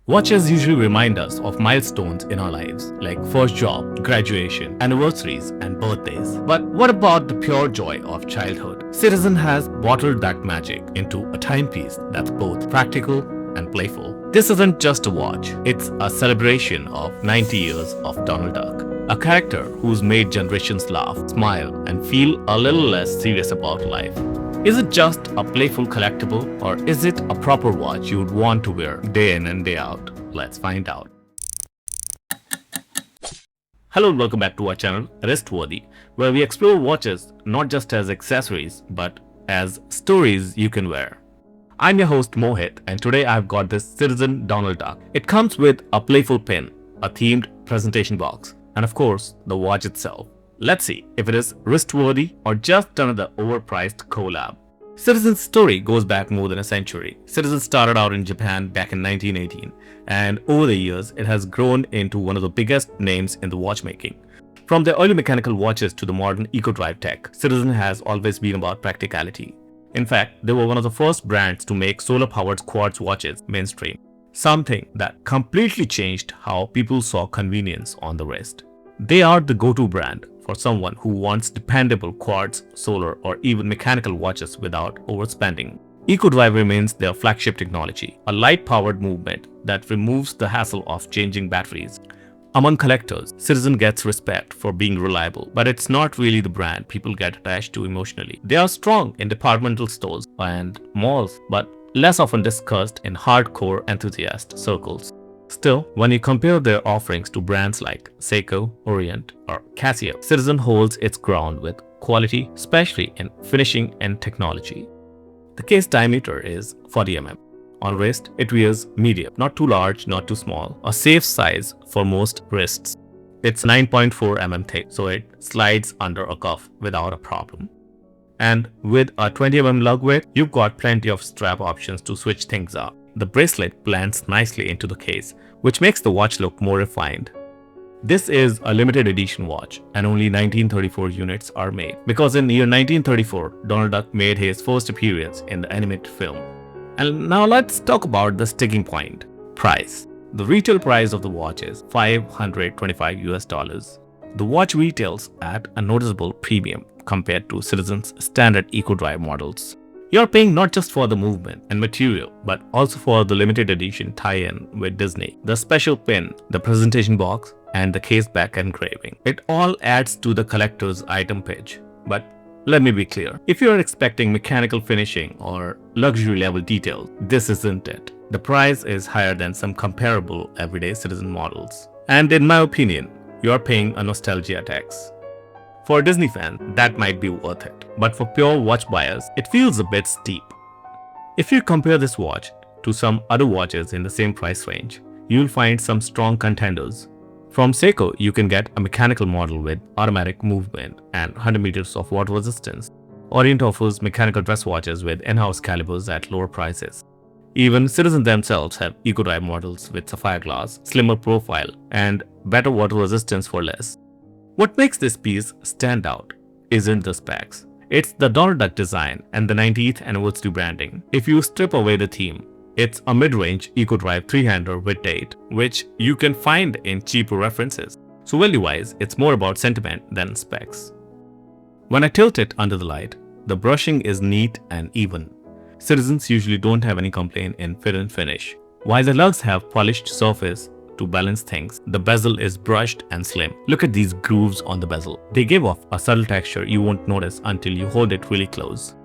Watches usually remind us of milestones in our lives, like first job, graduation, anniversaries, and birthdays. But what about the pure joy of childhood? Citizen has bottled that magic into a timepiece that's both practical and playful. This isn't just a watch, it's a celebration of 90 years of Donald Duck. A character who's made generations laugh, smile, and feel a little less serious about life. Is it just a playful collectible, or is it a proper watch you'd want to wear day in and day out? Let's find out. Hello and welcome back to our channel, Wristworthy, where we explore watches not just as accessories, but as stories you can wear. I'm your host Mohit, and today I've got this Citizen Donald Duck. It comes with a playful pin, a themed presentation box, and of course, the watch itself. Let's see if it is wristworthy or just another overpriced collab. Citizen's story goes back more than a century. Citizen started out in Japan back in 1918, and over the years it has grown into one of the biggest names in the watchmaking. From the early mechanical watches to the modern eco-drive tech, Citizen has always been about practicality. In fact, they were one of the first brands to make solar-powered quartz watches mainstream, something that completely changed how people saw convenience on the wrist. They are the go-to brand for someone who wants dependable quartz, solar, or even mechanical watches without overspending. EcoDrive remains their flagship technology, a light-powered movement that removes the hassle of changing batteries. Among collectors, Citizen gets respect for being reliable, but it's not really the brand people get attached to emotionally. They are strong in departmental stores and malls, but less often discussed in hardcore enthusiast circles. Still, when you compare their offerings to brands like Seiko, Orient, or Casio, Citizen holds its ground with quality, especially in finishing and technology. The case diameter is 40 mm. On wrist, it wears medium, not too large, not too small, a safe size for most wrists. It's 9.4 mm thick, so it slides under a cuff without a problem. And with a 20 mm lug width, you've got plenty of strap options to switch things up. The bracelet blends nicely into the case, which makes the watch look more refined. This is a limited edition watch, and only 1934 units are made, because in the year 1934, Donald Duck made his first appearance in the animated film. And now let's talk about the sticking point: price. The retail price of the watch is $525 US. The watch retails at a noticeable premium compared to Citizen's standard EcoDrive models. You're paying not just for the movement and material, but also for the limited edition tie-in with Disney, the special pin, the presentation box, and the case back engraving. It all adds to the collector's item pitch. But let me be clear, if you're expecting mechanical finishing or luxury level details, this isn't it. The price is higher than some comparable everyday Citizen models. And in my opinion, you're paying a nostalgia tax. For a Disney fan, that might be worth it, but for pure watch buyers, it feels a bit steep. If you compare this watch to some other watches in the same price range, you'll find some strong contenders. From Seiko, you can get a mechanical model with automatic movement and 100 meters of water resistance. Orient offers mechanical dress watches with in-house calibers at lower prices. Even Citizen themselves have EcoDrive models with sapphire glass, slimmer profile, and better water resistance for less. What makes this piece stand out isn't the specs. It's the Donald Duck design and the 90th anniversary branding. If you strip away the theme, it's a mid-range EcoDrive 3-hander with date, which you can find in cheaper references. So value-wise, it's more about sentiment than specs. When I tilt it under the light, the brushing is neat and even. Citizens usually don't have any complaint in fit and finish. While the lugs have polished surface to balance things, the bezel is brushed and slim. Look at these grooves on the bezel. They give off a subtle texture you won't notice until you hold it really close.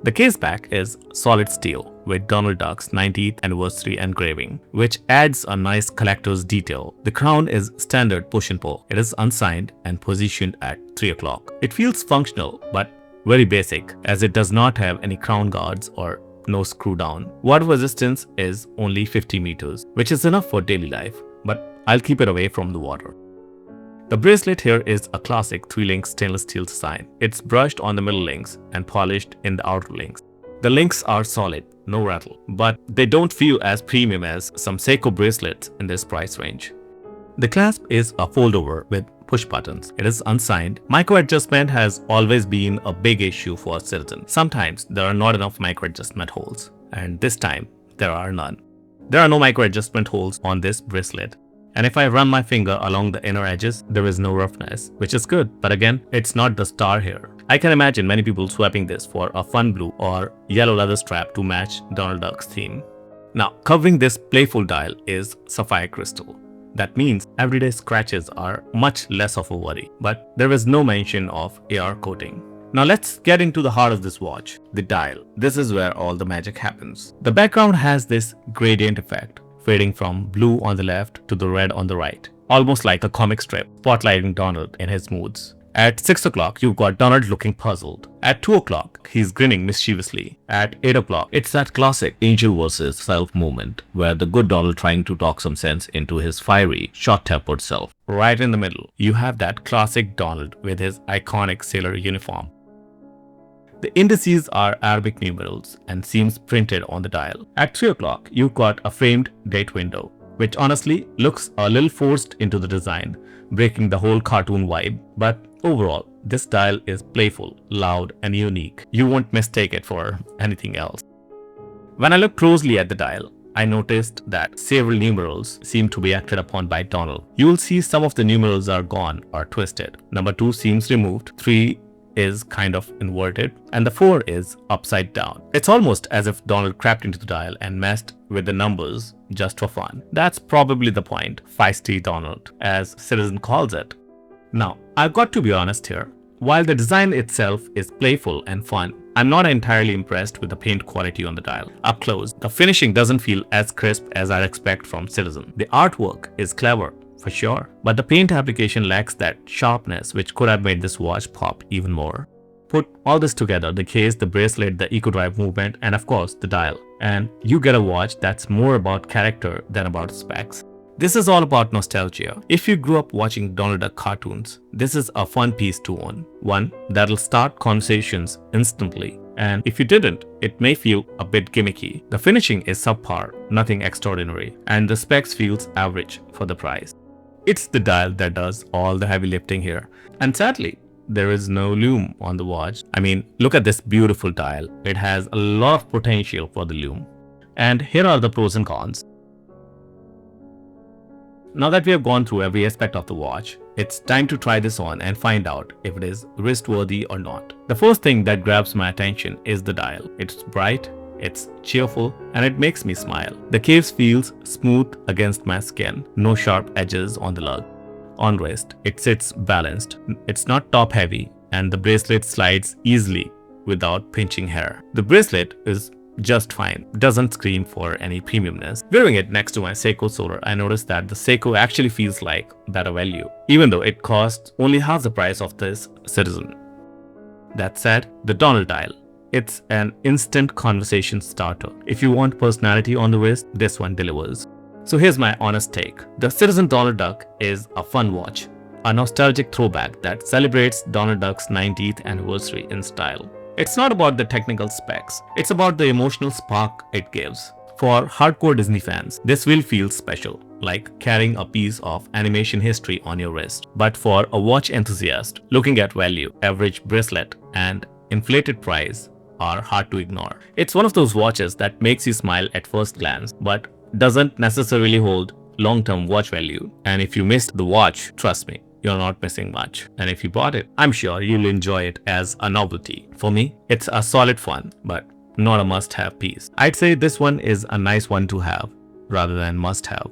The case back is solid steel with Donald Duck's 90th anniversary engraving, which adds a nice collector's detail. The crown is standard push and pull. It is unsigned and positioned at 3 o'clock. It feels functional but very basic, as it does not have any crown guards or no screw down. Water resistance is only 50 meters, which is enough for daily life, but I'll keep it away from the water. The bracelet here is a classic 3-link stainless steel design. It's brushed on the middle links and polished in the outer links. The links are solid, no rattle, but they don't feel as premium as some Seiko bracelets in this price range. The clasp is a foldover with push buttons. It is unsigned. Micro adjustment has always been a big issue for Citizen. Sometimes there are not enough micro adjustment holes, and this time there are none. There are no micro adjustment holes on this bracelet. And if I run my finger along the inner edges, there is no roughness, which is good. But again, it's not the star here. I can imagine many people swapping this for a fun blue or yellow leather strap to match Donald Duck's theme. Now, covering this playful dial is sapphire crystal. That means everyday scratches are much less of a worry, but there is no mention of AR coating. Now let's get into the heart of this watch, the dial. This is where all the magic happens. The background has this gradient effect, fading from blue on the left to the red on the right, almost like a comic strip, spotlighting Donald in his moods. At 6 o'clock, you've got Donald looking puzzled. At 2 o'clock, he's grinning mischievously. At 8 o'clock, it's that classic angel versus self moment, where the good Donald trying to talk some sense into his fiery, short-tempered self. Right in the middle, you have that classic Donald with his iconic sailor uniform. The indices are Arabic numerals and seams printed on the dial. At 3 o'clock, you've got a framed date window, which honestly looks a little forced into the design, breaking the whole cartoon vibe. But overall, this dial is playful, loud, and unique. You won't mistake it for anything else. When I looked closely at the dial, I noticed that several numerals seem to be acted upon by Donald. You will see some of the numerals are gone or twisted. Number 2 seems removed, 3 is kind of inverted, and the 4 is upside down. It's almost as if Donald crept into the dial and messed with the numbers just for fun. That's probably the point, feisty Donald, as Citizen calls it. Now, I've got to be honest here. While the design itself is playful and fun, I'm not entirely impressed with the paint quality on the dial. Up close, the finishing doesn't feel as crisp as I'd expect from Citizen. The artwork is clever, for sure, but the paint application lacks that sharpness which could have made this watch pop even more. Put all this together, the case, the bracelet, the eco drive movement, and of course the dial, and you get a watch that's more about character than about specs. This is all about nostalgia. If you grew up watching Donald Duck cartoons, this is a fun piece to own. One that'll start conversations instantly. And if you didn't, it may feel a bit gimmicky. The finishing is subpar, nothing extraordinary, and the specs feels average for the price. It's the dial that does all the heavy lifting here. And sadly, there is no lume on the watch. I mean, look at this beautiful dial. It has a lot of potential for the lume. And here are the pros and cons. Now that we have gone through every aspect of the watch, it's time to try this on and find out if it is wrist-worthy or not. The first thing that grabs my attention is the dial. It's bright, it's cheerful, and it makes me smile. The case feels smooth against my skin, no sharp edges on the lug. On wrist, it sits balanced. It's not top heavy, and the bracelet slides easily without pinching hair. The bracelet is just fine, doesn't scream for any premiumness. Wearing it next to my Seiko Solar, I noticed that the Seiko actually feels like better value, even though it costs only half the price of this Citizen. That said, the Donald dial. It's an instant conversation starter. If you want personality on the wrist, this one delivers. So here's my honest take. The Citizen Donald Duck is a fun watch, a nostalgic throwback that celebrates Donald Duck's 90th anniversary in style. It's not about the technical specs, it's about the emotional spark it gives. For hardcore Disney fans, this will feel special, like carrying a piece of animation history on your wrist. But for a watch enthusiast, looking at value, average bracelet, and inflated price are hard to ignore. It's one of those watches that makes you smile at first glance, but doesn't necessarily hold long-term watch value. And if you missed the watch, trust me, you're not missing much. And if you bought it, I'm sure you'll enjoy it as a novelty. For me, it's a solid fun, but not a must-have piece. I'd say this one is a nice one to have rather than must-have.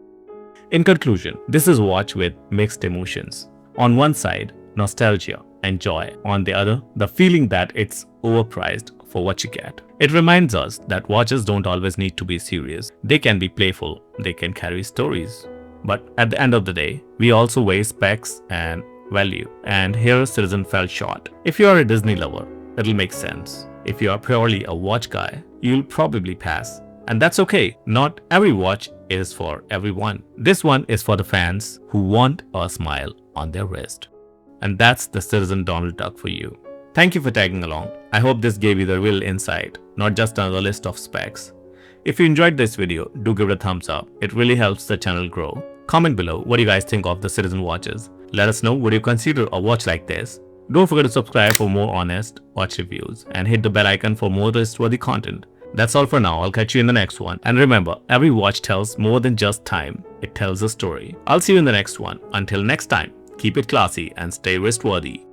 In conclusion, this is a watch with mixed emotions. On one side, nostalgia and joy. On the other, the feeling that it's overpriced for what you get. It reminds us that watches don't always need to be serious. They can be playful, they can carry stories. But at the end of the day, we also weigh specs and value. And here Citizen fell short. If you are a Disney lover, it'll make sense. If you are purely a watch guy, you'll probably pass. And that's okay. Not every watch is for everyone. This one is for the fans who want a smile on their wrist. And that's the Citizen Donald Duck for you. Thank you for tagging along. I hope this gave you the real insight, not just another list of specs. If you enjoyed this video, do give it a thumbs up. It really helps the channel grow. Comment below what you guys think of the Citizen watches. Let us know, would you consider a watch like this? Don't forget to subscribe for more honest watch reviews and hit the bell icon for more wrist-worthy content. That's all for now. I'll catch you in the next one. And remember, every watch tells more than just time. It tells a story. I'll see you in the next one. Until next time, keep it classy and stay wristworthy.